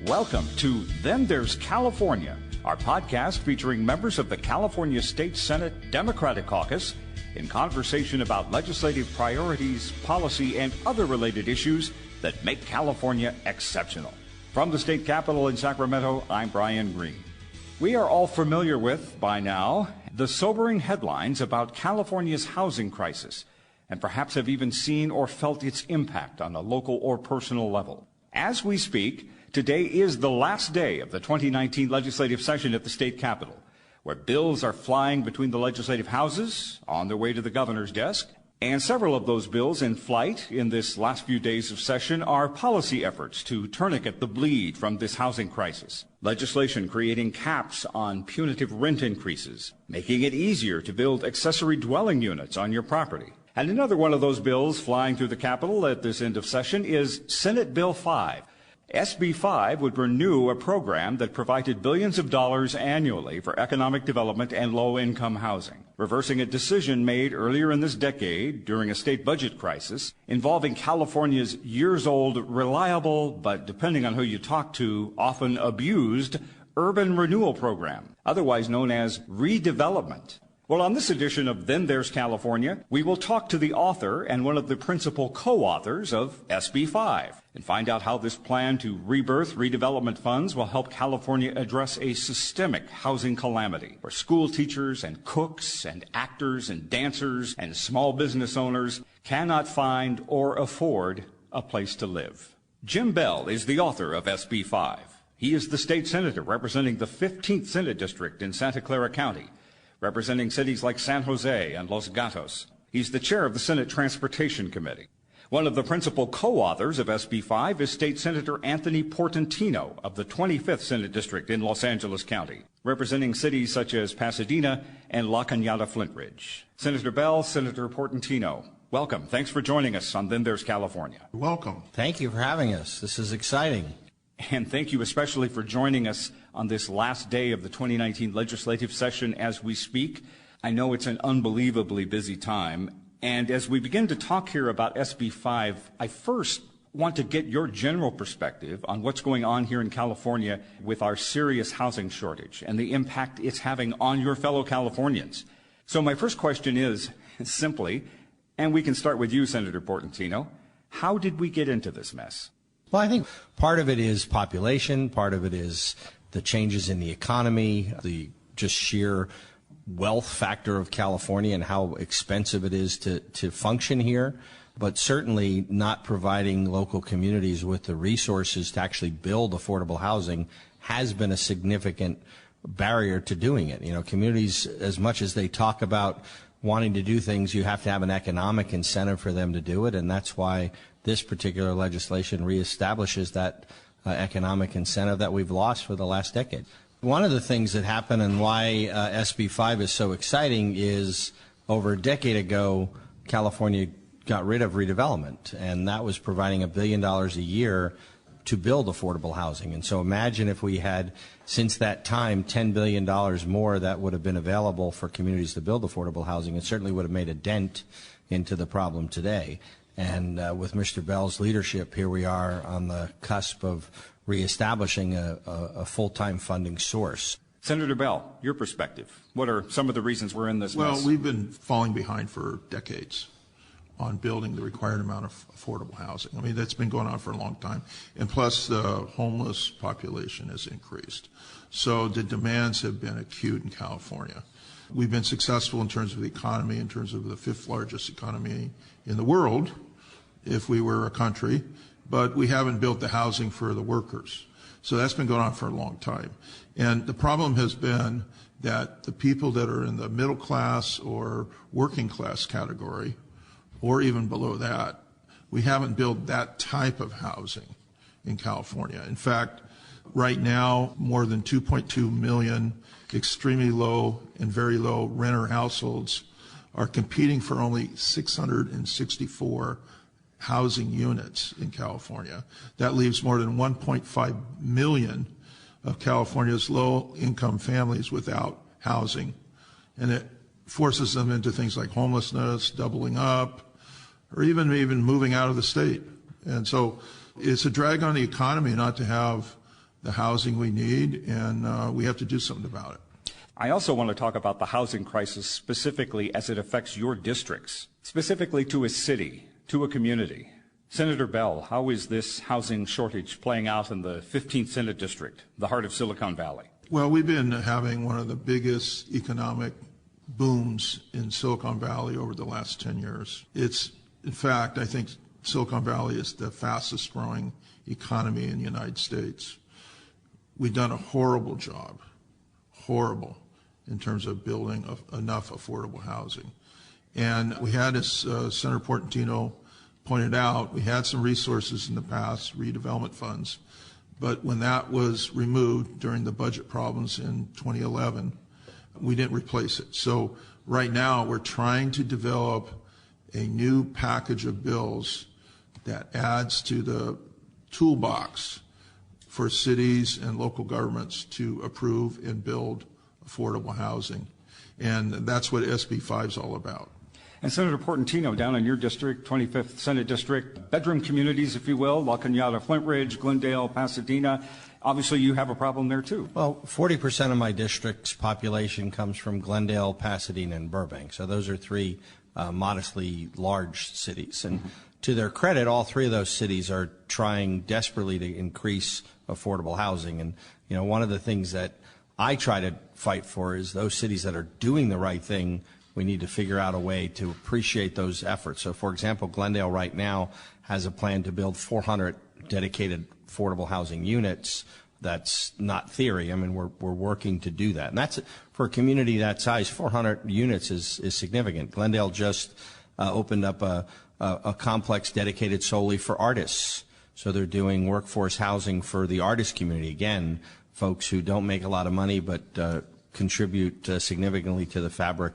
Welcome to Then There's California, our podcast featuring members of the California State Senate Democratic Caucus in conversation about legislative priorities, policy, and other related issues that make California exceptional. From the state capitol in Sacramento, I'm Brian Green. We are all familiar with, by now, the sobering headlines about California's housing crisis, and perhaps have even seen or felt its impact on a local or personal level. As we speak, today is the last day of the 2019 legislative session at the state capitol, where bills are flying between the legislative houses, on their way to the governor's desk, and several of those bills in flight in this last few days of session are policy efforts to tourniquet the bleed from this housing crisis. Legislation creating caps on punitive rent increases, making it easier to build accessory dwelling units on your property. And another one of those bills flying through the Capitol at this end of session is Senate Bill 5. SB 5 would renew a program that provided billions of dollars annually for economic development and low-income housing, reversing a decision made earlier in this decade during a state budget crisis involving California's years-old, reliable, but depending on who you talk to, often abused, urban renewal program, otherwise known as redevelopment. Well, on this edition of Then There's California, we will talk to the author and one of the principal co-authors of SB 5 and find out how this plan to rebirth redevelopment funds will help California address a systemic housing calamity where school teachers and cooks and actors and dancers and small business owners cannot find or afford a place to live. Jim Beall is the author of SB 5. He is the state senator representing the 15th Senate District in Santa Clara County, representing cities like San Jose and Los Gatos. He's the chair of the Senate Transportation Committee. One of the principal co-authors of SB 5 is State Senator Anthony Portentino of the 25th Senate District in Los Angeles County, representing cities such as Pasadena and La Cañada-Flint Ridge. Senator Beall, Senator Portentino, welcome. Thanks for joining us on Then There's California. Welcome. Thank you for having us. This is exciting. And thank you especially for joining us on this last day of the 2019 legislative session as we speak. I know it's an unbelievably busy time. And as we begin to talk here about SB 5, I first want to get your general perspective on what's going on here in California with our serious housing shortage and the impact it's having on your fellow Californians. So my first question is simply, and we can start with you, Senator Portentino, how did we get into this mess? Well, I think part of it is population, part of it is the changes in the economy, the just sheer wealth factor of California and how expensive it is to function here, but certainly not providing local communities with the resources to actually build affordable housing has been a significant barrier to doing it. You know, communities, as much as they talk about wanting to do things, you have to have an economic incentive for them to do it, and that's why this particular legislation reestablishes that economic incentive that we've lost for the last decade. One of the things that happened and why SB 5 is so exciting is over a decade ago, California got rid of redevelopment, and that was providing $1 billion a year to build affordable housing. And so imagine if we had, since that time, $10 billion more that would have been available for communities to build affordable housing. It certainly would have made a dent into the problem today. And with Mr. Beall's leadership, here we are on the cusp of reestablishing a full-time funding source. Senator Beall, your perspective. What are some of the reasons we're in this mess? Well, we've been falling behind for decades on building the required amount of affordable housing. I mean, that's been going on for a long time. And plus, the homeless population has increased. So the demands have been acute in California. We've been successful in terms of the economy, in terms of the 5th largest economy in the world, if we were a country, but we haven't built the housing for the workers. So that's been going on for a long time. And the problem has been that the people that are in the middle class or working class category, or even below that, we haven't built that type of housing in California. In fact, right now, more than 2.2 million extremely low and very low renter households are competing for only 664 housing units in California. That leaves more than 1.5 million of California's low-income families without housing. And it forces them into things like homelessness, doubling up, or even moving out of the state. And so it's a drag on the economy not to have the housing we need, and we have to do something about it. I also want to talk about the housing crisis specifically as it affects your districts, specifically to a city, to a community. Senator Beall, how is this housing shortage playing out in the 15th Senate District, the heart of Silicon Valley? Well, we've been having one of the biggest economic booms in Silicon Valley over the last 10 years. In fact, I think Silicon Valley is the fastest growing economy in the United States. We've done a horrible job, in terms of building enough affordable housing. And we had, as Senator Portentino pointed out, we had some resources in the past, redevelopment funds, but when that was removed during the budget problems in 2011, we didn't replace it. So right now we're trying to develop a new package of bills that adds to the toolbox for cities and local governments to approve and build affordable housing. And that's what SB 5 is all about. And Senator Portentino, down in your district, 25th Senate District, bedroom communities, if you will, La Cañada, Flint Ridge, Glendale, Pasadena, obviously you have a problem there too. Well, 40% of my district's population comes from Glendale, Pasadena, and Burbank. So those are three modestly large cities. And to their credit, all three of those cities are trying desperately to increase affordable housing. And, you know, one of the things that I try to fight for is those cities that are doing the right thing. We need to figure out a way to appreciate those efforts. So, for example, Glendale right now has a plan to build 400 dedicated affordable housing units. That's not theory. I mean, we're working to do that. And that's, for a community that size, 400 units is significant. Glendale just opened up a complex dedicated solely for artists. So they're doing workforce housing for the artist community. Again, folks who don't make a lot of money but contribute significantly to the fabric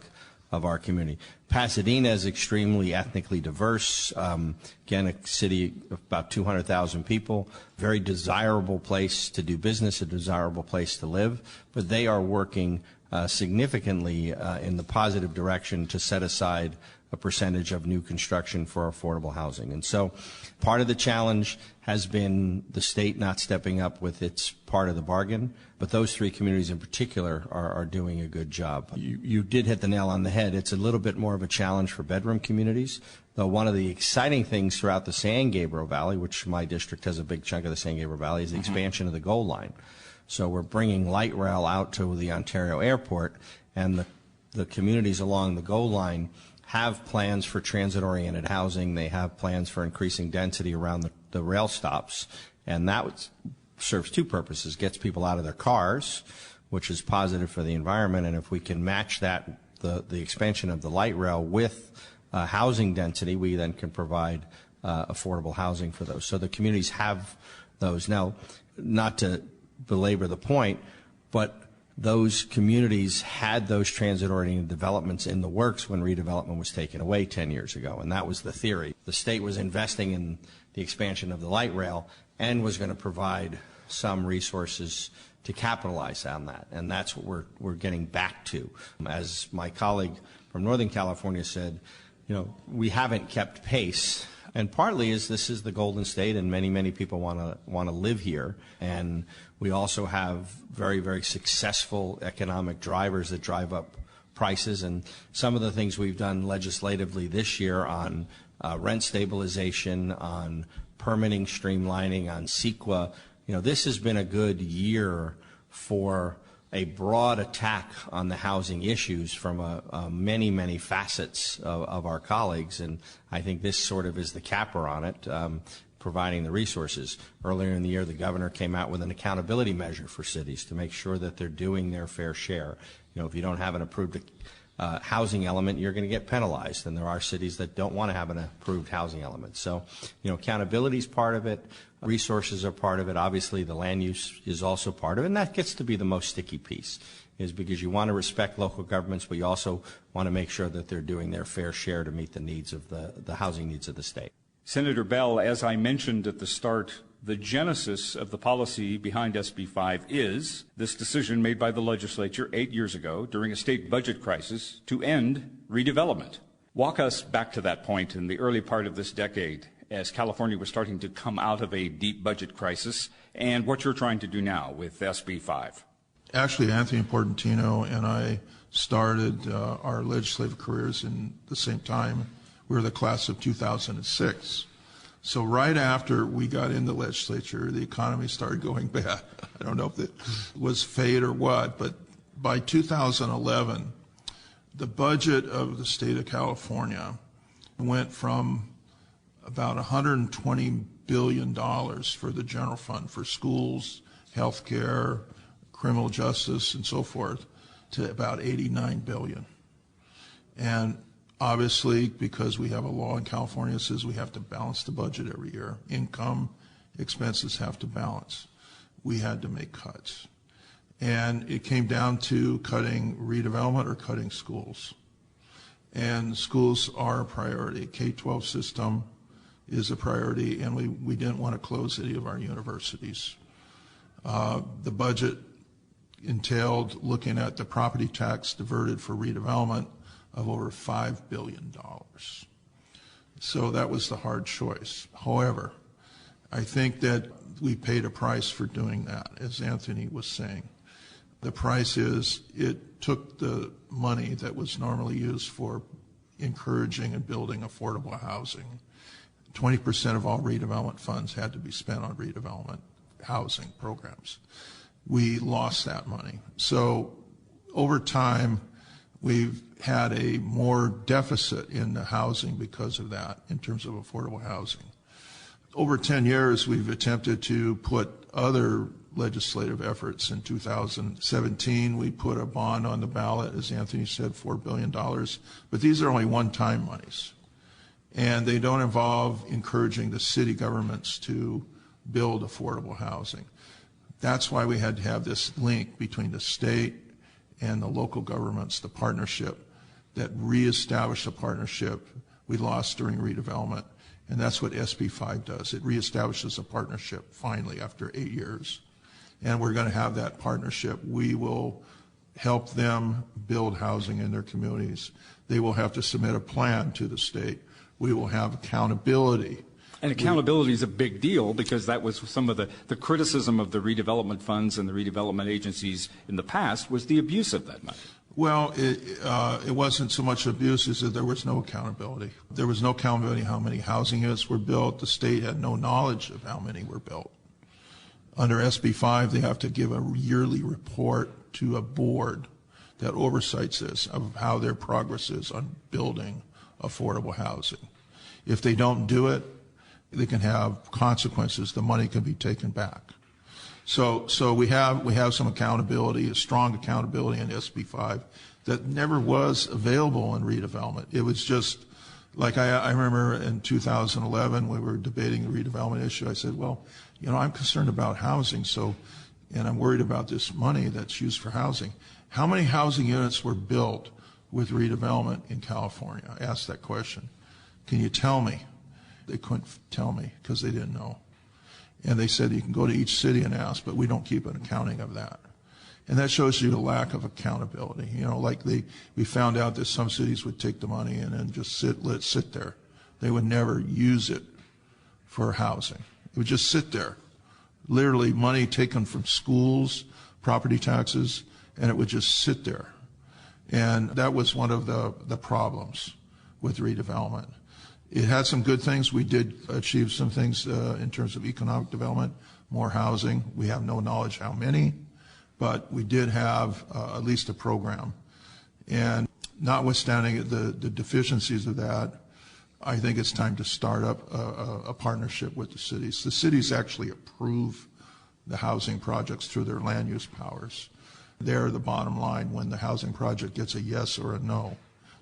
of our community. Pasadena is extremely ethnically diverse. Again, a city of about 200,000 people, very desirable place to do business, a desirable place to live, but they are working significantly in the positive direction to set aside a percentage of new construction for affordable housing. And so part of the challenge has been the state not stepping up with its part of the bargain, but those three communities in particular are doing a good job. You did hit the nail on the head. It's a little bit more of a challenge for bedroom communities, though one of the exciting things throughout the San Gabriel Valley, which my district has a big chunk of the San Gabriel Valley, is the expansion of the Gold Line. So we're bringing light rail out to the Ontario airport, and the communities along the Gold Line have plans for transit-oriented housing. They have plans for increasing density around the rail stops, and that serves two purposes. Gets people out of their cars, which is positive for the environment, and if we can match that, the expansion of the light rail with housing density, we then can provide affordable housing for those. So the communities have those. Now, not to belabor the point, but those communities had those transit-oriented developments in the works when redevelopment was taken away 10 years ago, and that was the theory. The state was investing in the expansion of the light rail and was going to provide some resources to capitalize on that, and that's what we're getting back to. As my colleague from Northern California said, you know, we haven't kept pace, and partly is this is the Golden State, and many people want to live here, and we also have very, very successful economic drivers that drive up prices, and some of the things we've done legislatively this year on rent stabilization, on permitting streamlining, on CEQA, you know, this has been a good year for a broad attack on the housing issues from many facets of our colleagues, and I think this sort of is the capper on it, providing the resources. Earlier in the year, the governor came out with an accountability measure for cities to make sure that they're doing their fair share. You know, if you don't have an approved housing element, you're going to get penalized, and there are cities that don't want to have an approved housing element. So, you know, accountability is part of it. Resources are part of it. Obviously, the land use is also part of it, and that gets to be the most sticky piece, is because you want to respect local governments, but you also want to make sure that they're doing their fair share to meet the needs of the housing needs of the state. Senator Beall, as I mentioned at the start, the genesis of the policy behind SB 5 is this decision made by the legislature 8 years ago during a state budget crisis to end redevelopment. Walk us back to that point in the early part of this decade as California was starting to come out of a deep budget crisis, and what you're trying to do now with SB 5. Actually, Anthony Portentino and I started our legislative careers in the same time. We were the class of 2006. So right after we got in the legislature, the economy started going bad. I don't know if it was fate or what, but by 2011, the budget of the state of California went from about $120 billion for the general fund for schools, health care, criminal justice, and so forth, to about $89 billion. And obviously, because we have a law in California that says we have to balance the budget every year, income, expenses have to balance. We had to make cuts. And it came down to cutting redevelopment or cutting schools. And schools are a priority. K-12 system is a priority, and we didn't want to close any of our universities. The budget entailed looking at the property tax diverted for redevelopment of over $5 billion. So that was the hard choice. However, I think that we paid a price for doing that, as Anthony was saying. The price is it took the money that was normally used for encouraging and building affordable housing. 20% of all redevelopment funds had to be spent on redevelopment housing programs. We lost that money. So over time, we've had a more deficit in the housing because of that in terms of affordable housing. Over 10 years, we've attempted to put other legislative efforts. In 2017, we put a bond on the ballot, as Anthony said, $4 billion. But these are only one-time monies. And they don't involve encouraging the city governments to build affordable housing. That's why we had to have this link between the state and the local governments, the partnership that reestablished a partnership we lost during redevelopment. And that's what SB 5 does. It reestablishes a partnership finally after 8 years. And we're going to have that partnership. We will help them build housing in their communities. They will have to submit a plan to the state. We will have accountability. And accountability is a big deal because that was some of the criticism of the redevelopment funds and the redevelopment agencies in the past was the abuse of that money. Well, it wasn't so much abuse as that there was no accountability. There was no accountability how many housing units were built. The state had no knowledge of how many were built. Under SB 5, they have to give a yearly report to a board that oversights this of how their progress is on building affordable housing. If they don't do it, they can have consequences. The money can be taken back. So we have some accountability, a strong accountability in SB 5 that never was available in redevelopment. It was just like I remember in 2011 when we were debating the redevelopment issue. I said, well, I'm concerned about housing, and I'm worried about this money that's used for housing. How many housing units were built with redevelopment in California? I asked that question. Can you tell me? They couldn't tell me because they didn't know. And they said you can go to each city and ask, but we don't keep an accounting of that. And that shows you the lack of accountability. We found out that some cities would take the money and then just let it sit there. They would never use it for housing. It would just sit there. Literally money taken from schools, property taxes, and it would just sit there. And that was one of the problems with redevelopment. It had some good things. We did achieve some things in terms of economic development, more housing. We have no knowledge how many, but we did have at least a program. And notwithstanding the deficiencies of that, I think it's time to start up a partnership with the cities. The cities actually approve the housing projects through their land use powers. They're the bottom line when the housing project gets a yes or a no.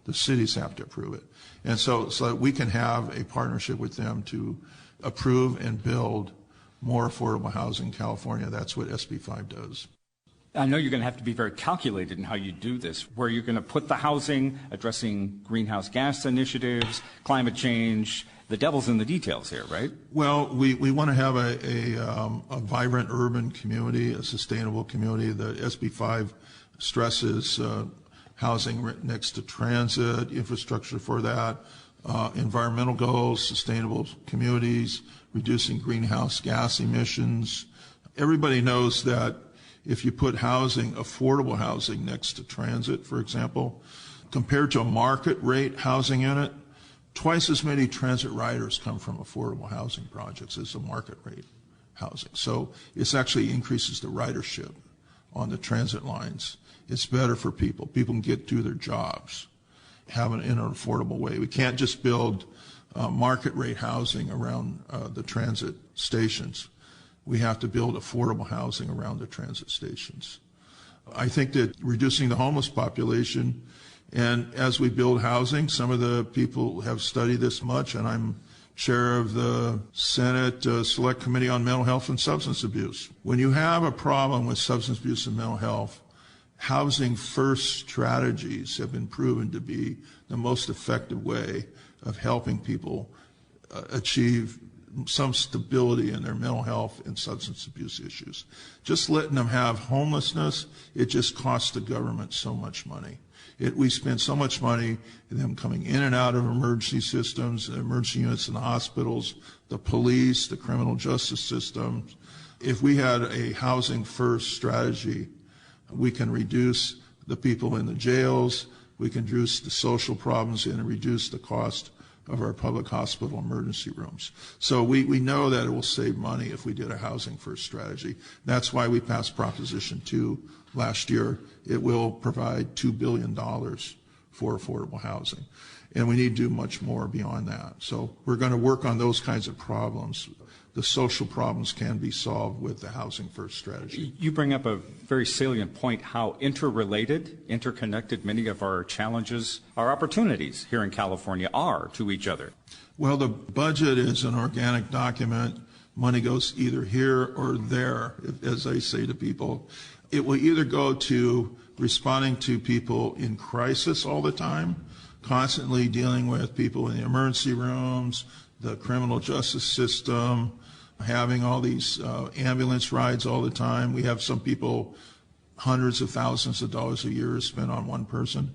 The cities have to approve it. And so we can have a partnership with them to approve and build more affordable housing in California. That's what SB 5 does. I know you're going to have to be very calculated in how you do this, where you're going to put the housing, addressing greenhouse gas initiatives, climate change. The devil's in the details here, right? Well, we want to have a vibrant urban community, a sustainable community. The SB 5 stresses housing right next to transit, infrastructure for that, environmental goals, sustainable communities, reducing greenhouse gas emissions. Everybody knows that if you put housing, affordable housing, next to transit, for example, compared to a market rate housing unit, twice as many transit riders come from affordable housing projects as a market rate housing. So it actually increases the ridership on the transit lines. It's better for people. People can get to their jobs, have it in an affordable way. We can't just build market rate housing around the transit stations. We have to build affordable housing around the transit stations. I think that reducing the homeless population, and as we build housing, some of the people have studied this much, and I'm chair of the Senate Select Committee on Mental Health and Substance Abuse. When you have a problem with substance abuse and mental health, housing first strategies have been proven to be the most effective way of helping people achieve some stability in their mental health and substance abuse issues. Just letting them have homelessness, it just costs the government so much money. We spend so much money in them coming in and out of emergency systems, the emergency units in the hospitals, the police, the criminal justice system. If we had a housing first strategy, we can reduce the people in the jails, we can reduce the social problems, and reduce the cost of our public hospital emergency rooms. So we know that it will save money if we did a housing first strategy. That's why we passed Proposition 2 last year. It will provide $2 billion for affordable housing. And we need to do much more beyond that. So we're going to work on those kinds of problems. The social problems can be solved with the housing first strategy. You bring up a very salient point, how interrelated, interconnected many of our challenges, our opportunities here in California are to each other. Well, the budget is an organic document. Money goes either here or there, as I say to people. It will either go to responding to people in crisis all the time, constantly dealing with people in the emergency rooms, the criminal justice system, having all these ambulance rides all the time. We have some people, hundreds of thousands of dollars a year spent on one person.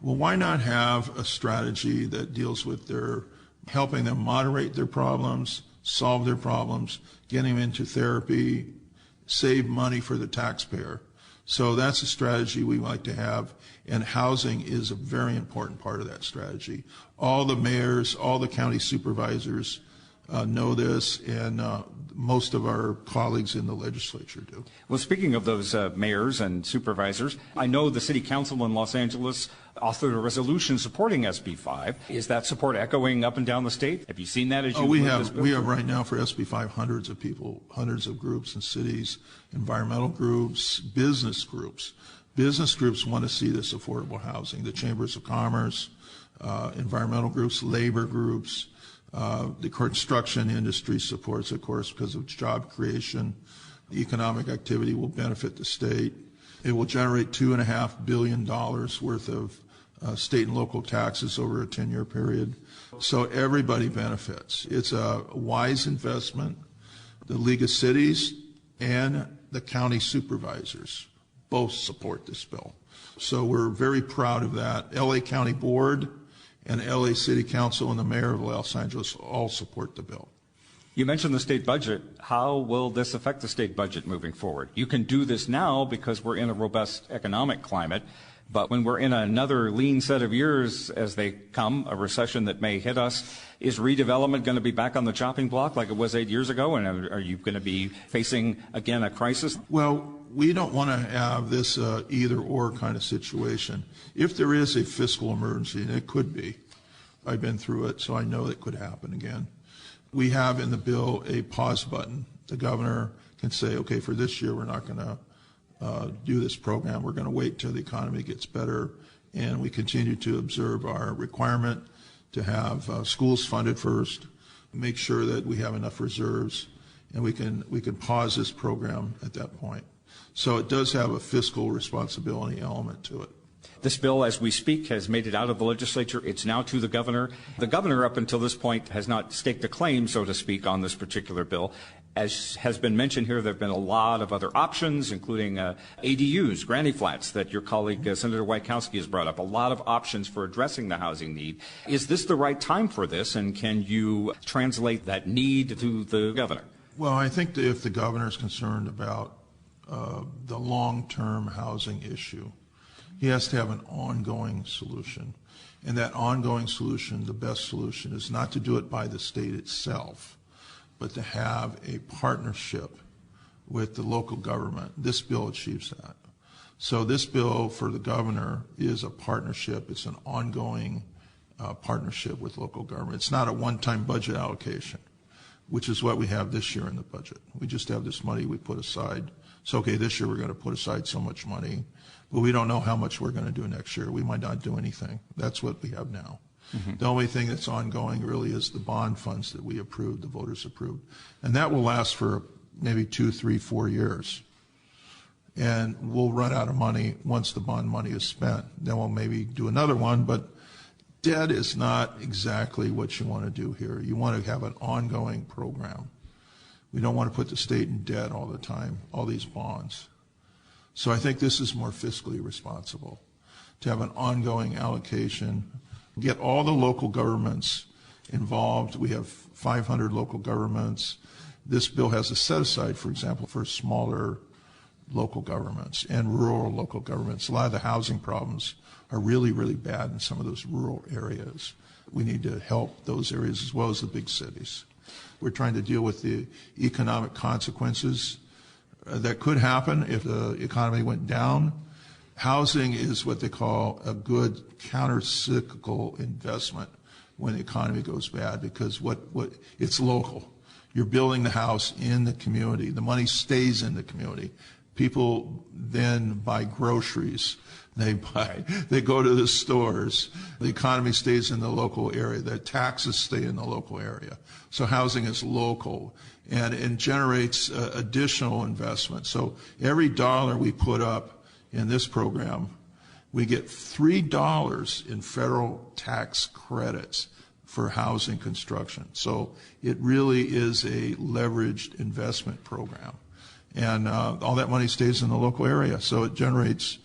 Well, why not have a strategy that deals with helping them moderate their problems, solve their problems, getting them into therapy, save money for the taxpayer. So that's a strategy we like to have, and housing is a very important part of that strategy. All the mayors, all the county supervisors know this, and most of our colleagues in the legislature do. Well, speaking of those mayors and supervisors, I know the city council in Los Angeles authored a resolution supporting SB 5. Is that support echoing up and down the state? Have you seen that as you we have right now for SB 5 hundreds of people, hundreds of groups and cities, environmental groups, business groups. Business groups want to see this affordable housing. The chambers of commerce, environmental groups, labor groups, the construction industry supports, of course, because of job creation. The economic activity will benefit the state. It will generate $2.5 billion worth of state and local taxes over a 10-year period. So everybody benefits. It's a wise investment. The League of Cities and the county supervisors both support this bill. So we're very proud of that. LA County Board and LA City Council and the Mayor of Los Angeles all support the bill. You mentioned the state budget. How will this affect the state budget moving forward? You can do this now because we're in a robust economic climate, but when we're in another lean set of years as they come, a recession that may hit us, is redevelopment going to be back on the chopping block like it was 8 years ago? And are you going to be facing, again, a crisis? Well, we don't want to have this either-or kind of situation. If there is a fiscal emergency, and it could be, I've been through it, so I know it could happen again. We have in the bill a pause button. The governor can say, okay, for this year we're not going to do this program. We're going to wait till the economy gets better, and we continue to observe our requirement to have schools funded first, make sure that we have enough reserves, and we can pause this program at that point. So it does have a fiscal responsibility element to it. This bill, as we speak, has made it out of the legislature. It's now to the governor. The governor, up until this point, has not staked a claim, so to speak, on this particular bill. As has been mentioned here, there have been a lot of other options, including ADUs, granny flats, that your colleague, Senator Wieckowski, has brought up. A lot of options for addressing the housing need. Is this the right time for this, and can you translate that need to the governor? Well, I think that if the governor is concerned about the long-term housing issue, he has to have an ongoing solution. And that ongoing solution, the best solution, is not to do it by the state itself, but to have a partnership with the local government. This bill achieves that. So this bill for the governor is a partnership. It's an ongoing partnership with local government. It's not a one-time budget allocation, which is what we have this year in the budget. We just have this money we put aside. So, okay, this year we're going to put aside so much money, but we don't know how much we're going to do next year. We might not do anything. That's what we have now. Mm-hmm. The only thing that's ongoing really is the bond funds that we approved, the voters approved. And that will last for maybe 2, 3, 4 years. And we'll run out of money once the bond money is spent. Then we'll maybe do another one, but debt is not exactly what you want to do here. You want to have an ongoing program. We don't want to put the state in debt all the time, all these bonds. So I think this is more fiscally responsible, to have an ongoing allocation, get all the local governments involved. We have 500 local governments. This bill has a set-aside, for example, for smaller local governments and rural local governments. A lot of the housing problems are really, really bad in some of those rural areas. We need to help those areas as well as the big cities. We're trying to deal with the economic consequences that could happen if the economy went down. Housing is what they call a good counter-cyclical investment when the economy goes bad, because what it's local. You're building the house in the community. The money stays in the community. People then buy groceries. They go to the stores. The economy stays in the local area. The taxes stay in the local area. So housing is local, and it generates additional investment. So every dollar we put up in this program, we get $3 in federal tax credits for housing construction. So it really is a leveraged investment program. And all that money stays in the local area. So it generates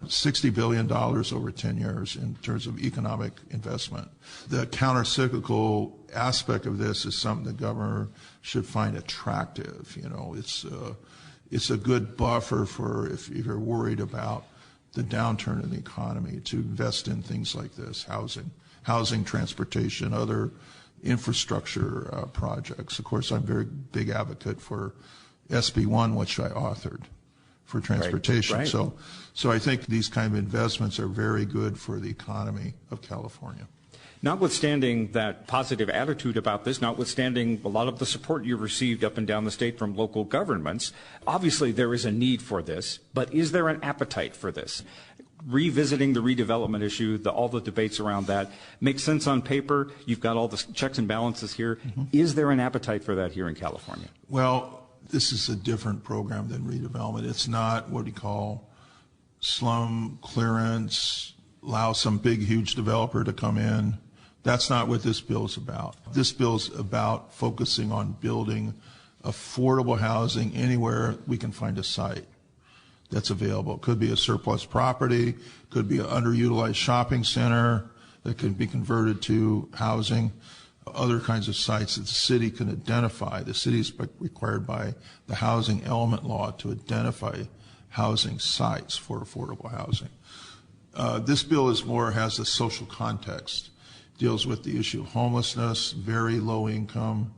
$60 billion over 10 years in terms of economic investment. The counter-cyclical aspect of this is something the governor should find attractive. You know, it's a good buffer for if you're worried about the downturn in the economy, to invest in things like this, housing, transportation, other infrastructure projects. Of course, I'm a very big advocate for SB 1, which I authored, for transportation. Right. So I think these kind of investments are very good for the economy of California. Notwithstanding that positive attitude about this, notwithstanding a lot of the support you've received up and down the state from local governments, obviously there is a need for this, but is there an appetite for this? Revisiting the redevelopment issue, all the debates around that, makes sense on paper. You've got all the checks and balances here. Mm-hmm. Is there an appetite for that here in California? Well, this is a different program than redevelopment. It's not what we call slum clearance, allow some big, huge developer to come in. That's not what this bill is about. This bill is about focusing on building affordable housing anywhere we can find a site that's available. It could be a surplus property, could be an underutilized shopping center that can be converted to housing, other kinds of sites that the city can identify. The city is required by the housing element law to identify housing sites for affordable housing. This bill has a social context, deals with the issue of homelessness, very low income,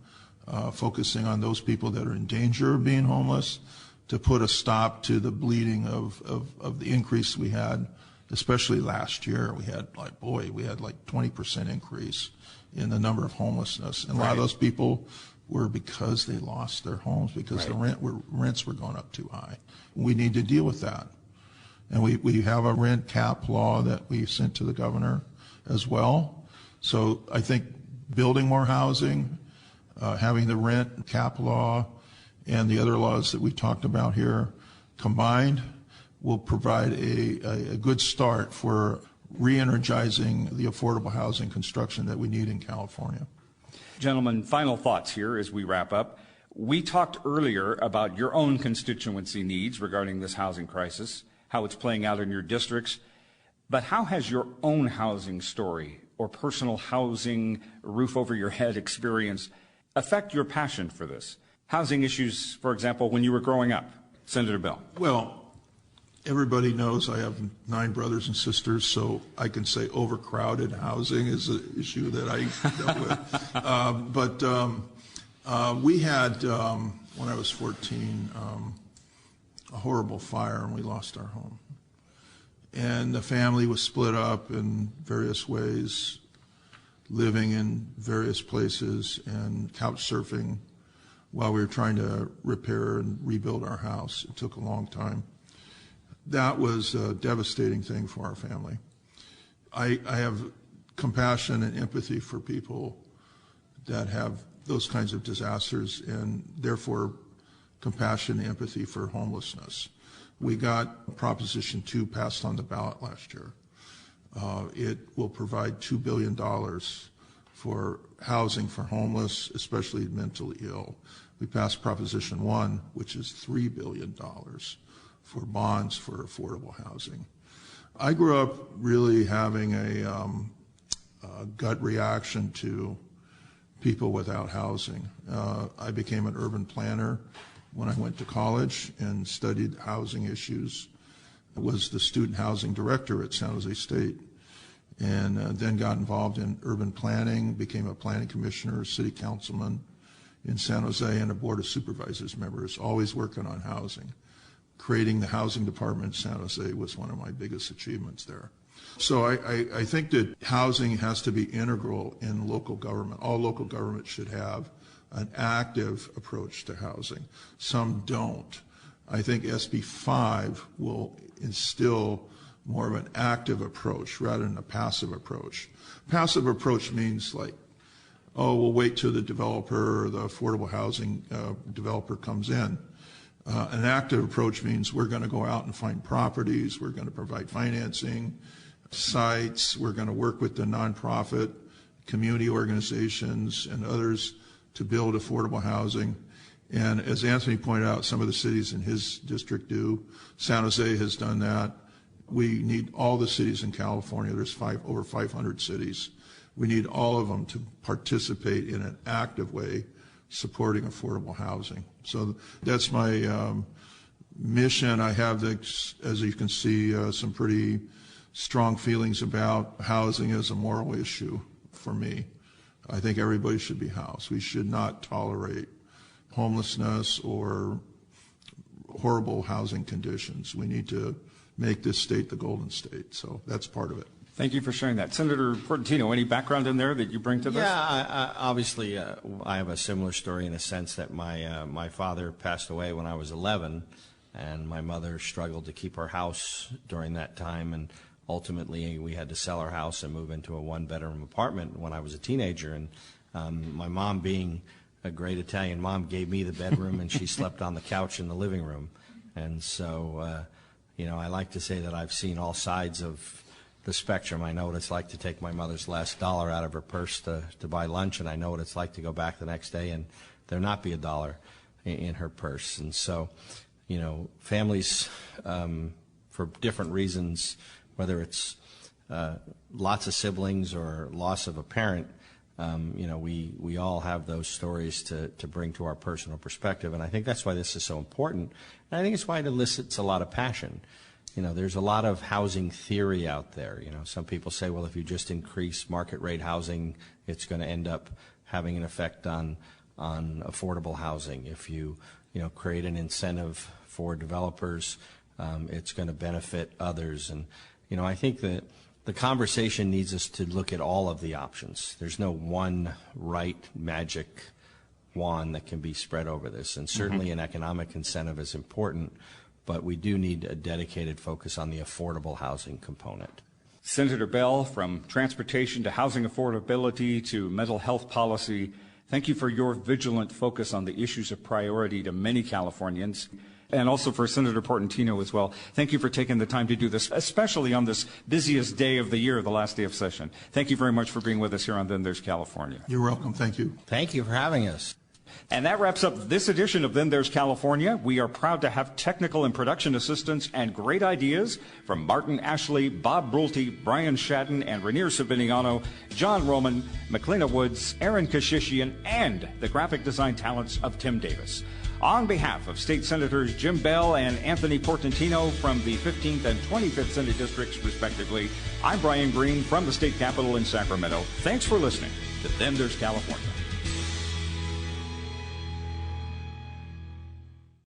focusing on those people that are in danger of being homeless, to put a stop to the bleeding of the increase we had, especially last year. We had like 20% increase in the number of homelessness. And a lot of those people were because they lost their homes, because the rents were going up too high. We need to deal with that. And we have a rent cap law that we sent to the governor as well. So I think building more housing, having the rent cap law, and the other laws that we talked about here combined will provide a good start for re-energizing the affordable housing construction that we need in California. Gentlemen, final thoughts here as we wrap up. We talked earlier about your own constituency needs regarding this housing crisis, how it's playing out in your districts. But how has your own housing story or personal housing roof over your head experience affect your passion for this? Housing issues, for example, when you were growing up. Senator Beall. Well, everybody knows I have 9 brothers and sisters, so I can say overcrowded housing is an issue that I dealt with. We had, when I was 14, a horrible fire, and we lost our home. And the family was split up in various ways, living in various places and couch surfing while we were trying to repair and rebuild our house. It took a long time. That was a devastating thing for our family. I have compassion and empathy for people that have those kinds of disasters, and therefore compassion and empathy for homelessness. We got Proposition 2 passed on the ballot last year. It will provide $2 billion for housing for homeless, especially mentally ill. We passed Proposition 1, which is $3 billion for bonds for affordable housing. I grew up really having a gut reaction to people without housing. I became an urban planner when I went to college and studied housing issues. I was the student housing director at San Jose State, and then got involved in urban planning, became a planning commissioner, city councilman in San Jose, and a board of supervisors members, always working on housing. Creating the housing department in San Jose was one of my biggest achievements there. So I think that housing has to be integral in local government. All local governments should have an active approach to housing. Some don't. I think SB 5 will instill more of an active approach rather than a passive approach. Passive approach means like, oh, we'll wait till the developer or the affordable housing developer comes in. An active approach means we're going to go out and find properties, we're going to provide financing, sites, we're going to work with the nonprofit, community organizations, and others to build affordable housing. And as Anthony pointed out, some of the cities in his district do. San Jose has done that. We need all the cities in California. There's over 500 cities. We need all of them to participate in an active way supporting affordable housing. So that's my mission. I have, as you can see, some pretty strong feelings about housing as a moral issue for me. I think everybody should be housed. We should not tolerate homelessness or horrible housing conditions. We need to make this state the Golden State. So that's part of it. Thank you for sharing that. Senator Portentino, any background in there that you bring to this? Yeah, obviously, I have a similar story in the sense that my father passed away when I was 11, and my mother struggled to keep her house during that time, and ultimately we had to sell our house and move into a one-bedroom apartment when I was a teenager. And my mom, being a great Italian mom, gave me the bedroom, and she slept on the couch in the living room. And so, I like to say that I've seen all sides of the spectrum. I know what it's like to take my mother's last dollar out of her purse to buy lunch, and I know what it's like to go back the next day and there not be a dollar in her purse. And so, families, for different reasons, whether it's lots of siblings or loss of a parent, we all have those stories to bring to our personal perspective. And I think that's why this is so important. And I think it's why it elicits a lot of passion. There's a lot of housing theory out there. Some people say, well, if you just increase market rate housing, it's going to end up having an effect on affordable housing. If you, create an incentive for developers, it's going to benefit others. And, I think that the conversation needs us to look at all of the options. There's no one right magic wand that can be spread over this. And certainly an economic incentive is important, but we do need a dedicated focus on the affordable housing component. Senator Beall, from transportation to housing affordability to mental health policy, thank you for your vigilant focus on the issues of priority to many Californians. And also for Senator Portentino as well. Thank you for taking the time to do this, especially on this busiest day of the year, the last day of session. Thank you very much for being with us here on Then There's California. You're welcome. Thank you. Thank you for having us. And that wraps up this edition of Then There's California. We are proud to have technical and production assistance and great ideas from Martin Ashley, Bob Brulte, Brian Shadden, and Rainier Sabiniano, John Roman, McLeana Woods, Aaron Kashishian, and the graphic design talents of Tim Davis. On behalf of State Senators Jim Beall and Anthony Portentino from the 15th and 25th Senate Districts, respectively, I'm Brian Green from the state capitol in Sacramento. Thanks for listening to Then There's California.